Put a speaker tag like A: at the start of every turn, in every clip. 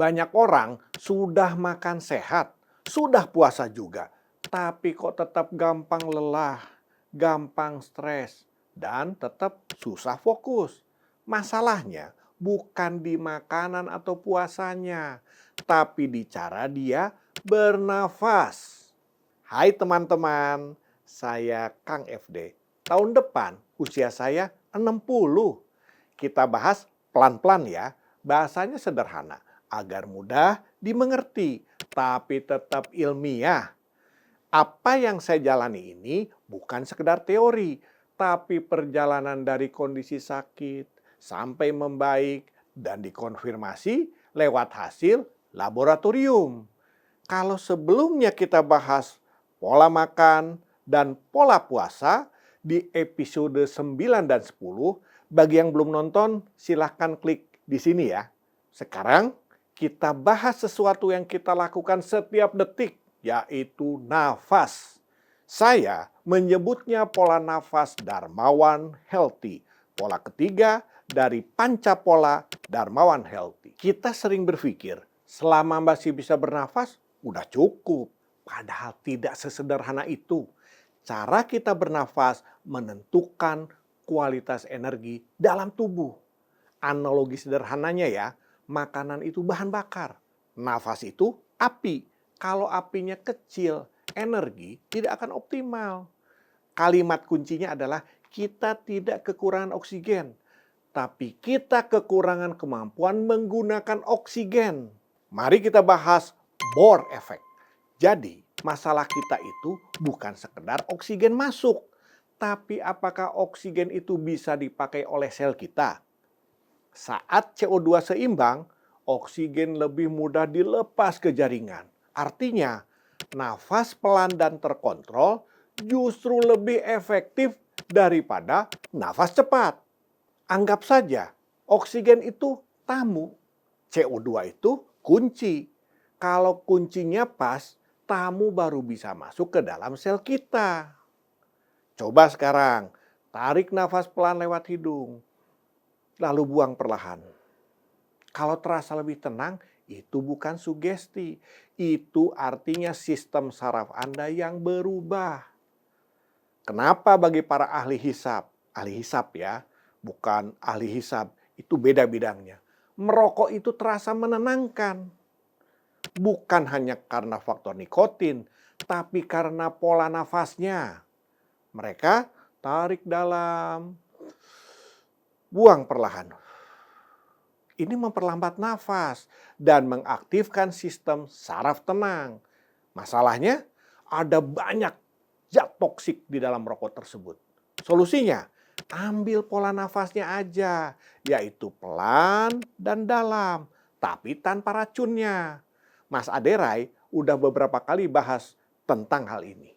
A: Banyak orang sudah makan sehat, sudah puasa juga, tapi kok tetap gampang lelah, gampang stres, dan tetap susah fokus. Masalahnya bukan di makanan atau puasanya, tapi di cara dia bernafas. Hai teman-teman, saya Kang FD. Tahun depan usia saya 60. Kita bahas pelan-pelan ya, bahasanya sederhana agar mudah dimengerti, tapi tetap ilmiah. Apa yang saya jalani ini bukan sekedar teori, tapi perjalanan dari kondisi sakit sampai membaik dan dikonfirmasi lewat hasil laboratorium. Kalau sebelumnya kita bahas pola makan dan pola puasa di episode 9 dan 10, bagi yang belum nonton silahkan klik di sini ya. Sekarang kita bahas sesuatu yang kita lakukan setiap detik, yaitu nafas. Saya menyebutnya pola nafas Darmawan Healthy, pola ketiga dari Pancapola Darmawan Healthy. Kita sering berpikir, selama masih bisa bernafas, udah cukup. Padahal tidak sesederhana itu. Cara kita bernafas menentukan kualitas energi dalam tubuh. Analogi sederhananya ya, makanan itu bahan bakar. Nafas itu api. Kalau apinya kecil, energi tidak akan optimal. Kalimat kuncinya adalah kita tidak kekurangan oksigen, tapi kita kekurangan kemampuan menggunakan oksigen. Mari kita bahas Bohr effect. Jadi, masalah kita itu bukan sekedar oksigen masuk, tapi apakah oksigen itu bisa dipakai oleh sel kita? Saat CO2 seimbang, oksigen lebih mudah dilepas ke jaringan. Artinya, nafas pelan dan terkontrol justru lebih efektif daripada nafas cepat. Anggap saja, oksigen itu tamu, CO2 itu kunci. Kalau kuncinya pas, tamu baru bisa masuk ke dalam sel kita. Coba sekarang, tarik nafas pelan lewat hidung, lalu buang perlahan. Kalau terasa lebih tenang, itu bukan sugesti. Itu artinya sistem saraf Anda yang berubah. Kenapa bagi para ahli hisap ya, bukan ahli hisap, itu beda bidangnya. Merokok itu terasa menenangkan. Bukan hanya karena faktor nikotin, tapi karena pola nafasnya. Mereka tarik dalam, buang perlahan. Ini memperlambat nafas dan mengaktifkan sistem saraf tenang. Masalahnya, ada banyak zat toksik di dalam rokok tersebut. Solusinya, ambil pola nafasnya aja, yaitu pelan dan dalam, tapi tanpa racunnya. Mas Aderai udah beberapa kali bahas tentang hal ini.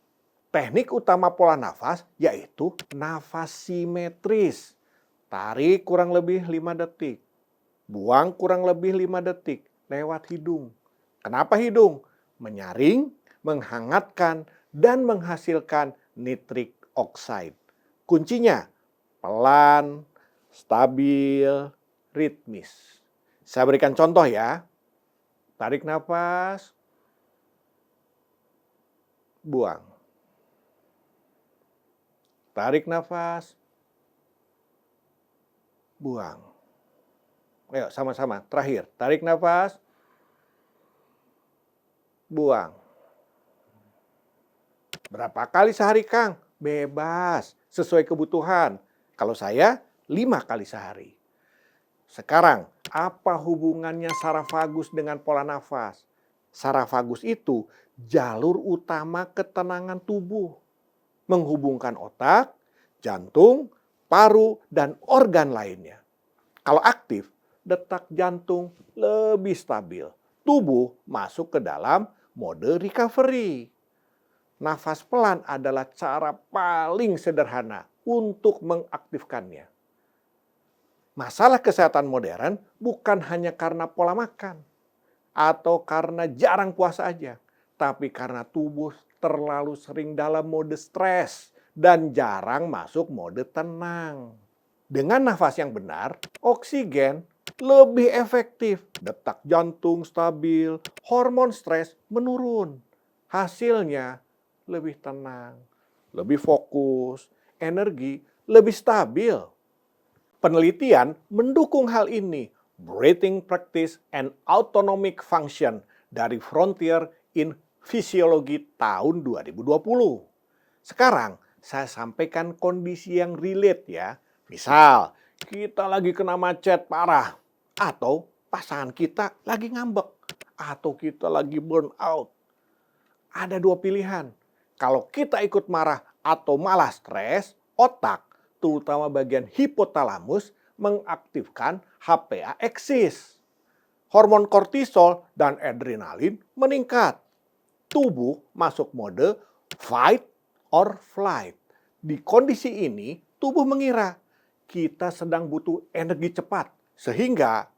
A: Teknik utama pola nafas yaitu nafas simetris. Tarik kurang lebih 5 detik. Buang kurang lebih 5 detik lewat hidung. Kenapa hidung? Menyaring, menghangatkan, dan menghasilkan nitrik oxide. Kuncinya pelan, stabil, ritmis. Saya berikan contoh ya. Tarik nafas, buang. Tarik nafas, buang. Ayo sama-sama, terakhir. Tarik nafas, buang. Berapa kali sehari, Kang? Bebas, sesuai kebutuhan. Kalau saya, 5 kali sehari. Sekarang, apa hubungannya saraf-vagus dengan pola nafas? Saraf-vagus itu jalur utama ketenangan tubuh. Menghubungkan otak, jantung, paru, dan organ lainnya. Kalau aktif, detak jantung lebih stabil. Tubuh masuk ke dalam mode recovery. Nafas pelan adalah cara paling sederhana untuk mengaktifkannya. Masalah kesehatan modern bukan hanya karena pola makan atau karena jarang puasa aja, tapi karena tubuh terlalu sering dalam mode stres dan jarang masuk mode tenang. Dengan nafas yang benar, oksigen lebih efektif, detak jantung stabil, hormon stres menurun. Hasilnya lebih tenang, lebih fokus, energi lebih stabil. Penelitian mendukung hal ini. Breathing Practice and Autonomic Function dari Frontier in Physiology tahun 2020. Sekarang saya sampaikan kondisi yang relate ya. Misal, kita lagi kena macet parah, atau pasangan kita lagi ngambek, atau kita lagi burn out. Ada dua pilihan. Kalau kita ikut marah atau malah stres, otak, terutama bagian hipotalamus, mengaktifkan HPA axis. Hormon kortisol dan adrenalin meningkat. Tubuh masuk mode fight or flight. Di kondisi ini, tubuh mengira kita sedang butuh energi cepat, sehingga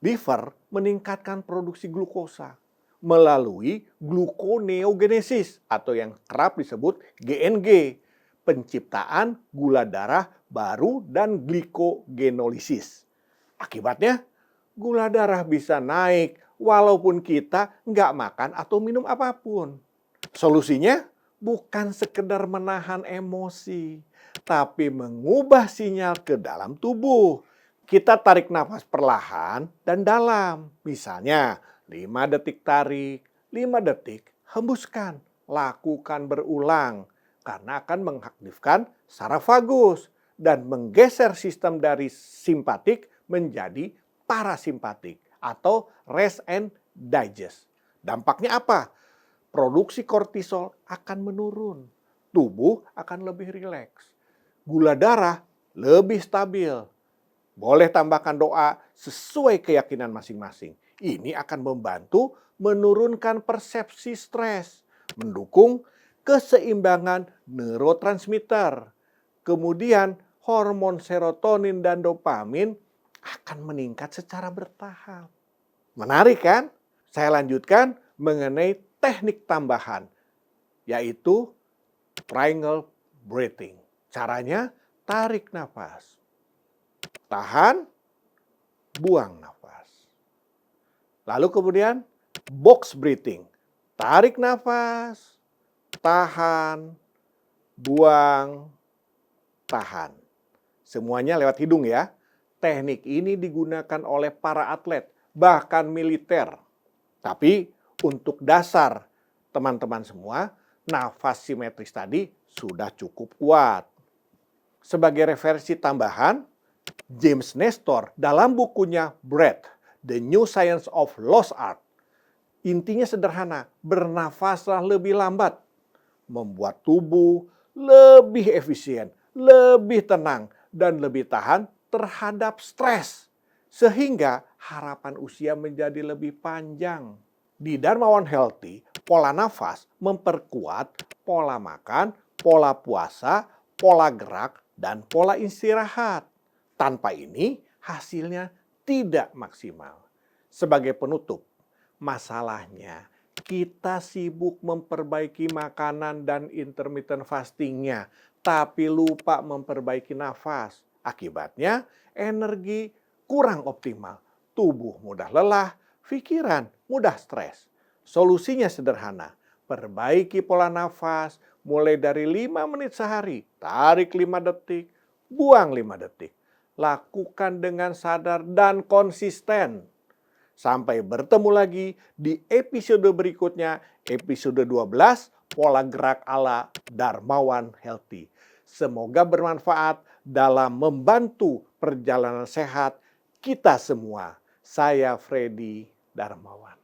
A: liver meningkatkan produksi glukosa melalui gluconeogenesis atau yang kerap disebut GNG, penciptaan gula darah baru dan glikogenolisis. Akibatnya, gula darah bisa naik walaupun kita nggak makan atau minum apapun. Solusinya bukan sekedar menahan emosi, tapi mengubah sinyal ke dalam tubuh. Kita tarik nafas perlahan dan dalam. Misalnya, 5 detik tarik, 5 detik hembuskan. Lakukan berulang karena akan mengaktifkan saraf vagus dan menggeser sistem dari simpatik menjadi parasimpatik atau rest and digest. Dampaknya apa? Produksi kortisol akan menurun. Tubuh akan lebih rileks. Gula darah lebih stabil. Boleh tambahkan doa sesuai keyakinan masing-masing. Ini akan membantu menurunkan persepsi stres, mendukung keseimbangan neurotransmitter. Kemudian hormon serotonin dan dopamin akan meningkat secara bertahap. Menarik kan? Saya lanjutkan mengenai teknik tambahan, yaitu triangle breathing. Caranya tarik nafas, tahan, buang nafas. Lalu kemudian box breathing. Tarik nafas, tahan, buang, tahan. Semuanya lewat hidung ya. Teknik ini digunakan oleh para atlet, bahkan militer. Tapi untuk dasar teman-teman semua, nafas simetris tadi sudah cukup kuat. Sebagai referensi tambahan, James Nestor dalam bukunya Breath, The New Science of Lost Art. Intinya sederhana, bernafaslah lebih lambat, membuat tubuh lebih efisien, lebih tenang, dan lebih tahan terhadap stres. Sehingga harapan usia menjadi lebih panjang. Di Dharma One Healthy, pola nafas memperkuat pola makan, pola puasa, pola gerak, dan pola istirahat. Tanpa ini, hasilnya tidak maksimal. Sebagai penutup, masalahnya kita sibuk memperbaiki makanan dan intermittent fastingnya, tapi lupa memperbaiki nafas. Akibatnya, energi kurang optimal, tubuh mudah lelah, pikiran mudah stres. Solusinya sederhana, perbaiki pola nafas mulai dari 5 menit sehari, tarik 5 detik, buang 5 detik. Lakukan dengan sadar dan konsisten. Sampai bertemu lagi di episode berikutnya, episode 12, pola gerak ala Dharmawan Healthy. Semoga bermanfaat dalam membantu perjalanan sehat kita semua. Saya Freddy Darmawan.